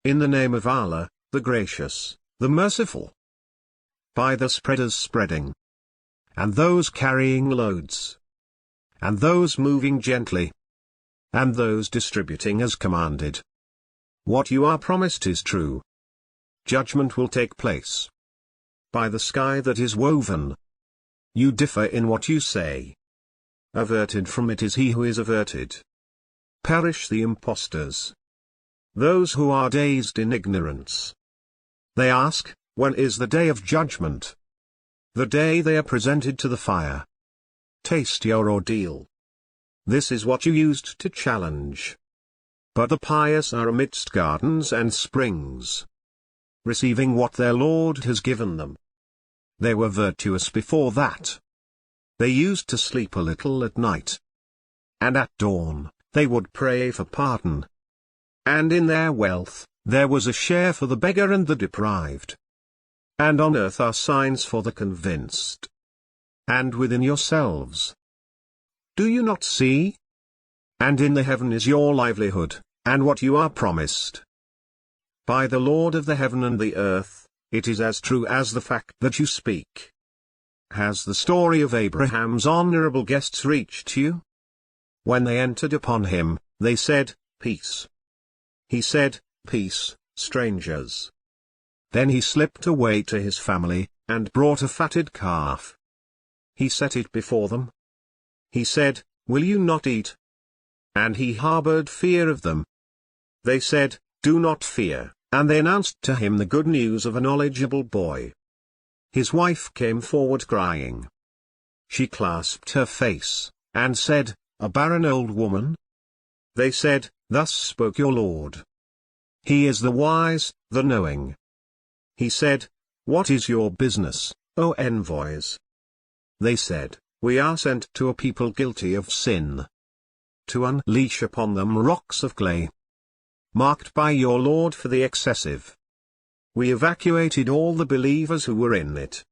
In the name of Allah, the Gracious, the Merciful. By the spreaders spreading, and those carrying loads, and those moving gently, and those distributing as commanded. What you are promised is true. Judgment will take place. By the sky that is woven. You differ in what you say. Averted from it is he who is averted. Perish the impostors. Those who are dazed in ignorance. They ask, when is the day of judgment? The day they are presented to the fire. Taste your ordeal. This is what you used to challenge. But the pious are amidst gardens and springs, receiving what their Lord has given them. They were virtuous before that. They used to sleep a little at night. And at dawn, they would pray for pardon. And in their wealth, there was a share for the beggar and the deprived. And on earth are signs for the convinced. And within yourselves. Do you not see? And in the heaven is your livelihood, and what you are promised. By the Lord of the heaven and the earth, it is as true as the fact that you speak. Has the story of Abraham's honorable guests reached you? When they entered upon him, they said, Peace. He said, Peace, strangers. Then he slipped away to his family, and brought a fatted calf. He set it before them. He said, Will you not eat? And he harbored fear of them. They said, Do not fear, and they announced to him the good news of a knowledgeable boy. His wife came forward crying. She clasped her face, and said, A barren old woman? They said, Thus spoke your Lord. He is the wise, the knowing. He said, What is your business, O envoys? They said, We are sent to a people guilty of sin, to unleash upon them rocks of clay, marked by your Lord for the excessive. We evacuated all the believers who were in it,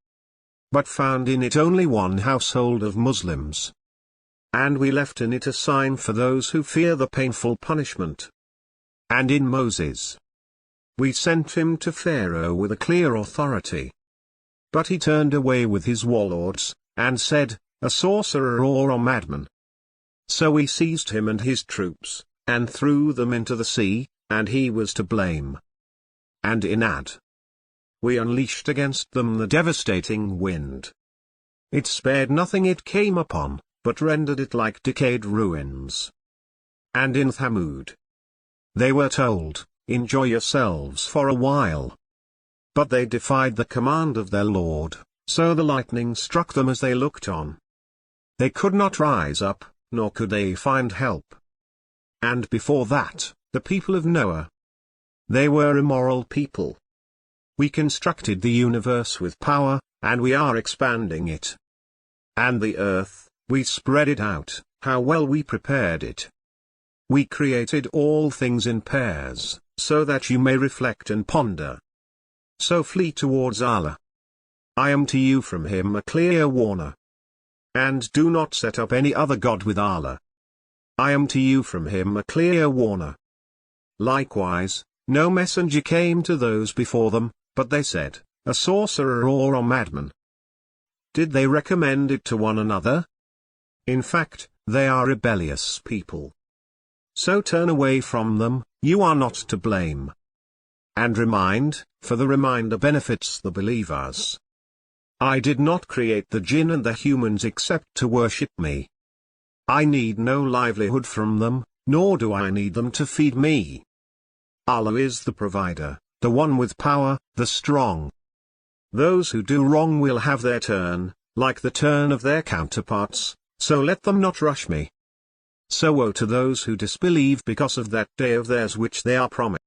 but found in it only one household of Muslims. And we left in it a sign for those who fear the painful punishment. And in Moses, we sent him to Pharaoh with a clear authority. But he turned away with his warlords, and said, A sorcerer or a madman. So we seized him and his troops, and threw them into the sea, and he was to blame. And in Ad, we unleashed against them the devastating wind. It spared nothing it came upon, but rendered it like decayed ruins. And in Thamud, they were told, Enjoy yourselves for a while. But they defied the command of their Lord, so the lightning struck them as they looked on. They could not rise up, nor could they find help. And before that, the people of Noah. They were immoral people. We constructed the universe with power, and we are expanding it. And the earth, we spread it out, how well we prepared it. We created all things in pairs, so that you may reflect and ponder. So flee towards Allah. I am to you from him a clear warner. And do not set up any other god with Allah. I am to you from him a clear warner. Likewise, no messenger came to those before them, but they said, A sorcerer or a madman. Did they recommend it to one another? In fact, they are rebellious people. So turn away from them, you are not to blame. And remind, for the reminder benefits the believers. I did not create the jinn and the humans except to worship me. I need no livelihood from them, nor do I need them to feed me. Allah is the provider, the one with power, the strong. Those who do wrong will have their turn, like the turn of their counterparts, so let them not rush me. So woe to those who disbelieve because of that day of theirs which they are promised.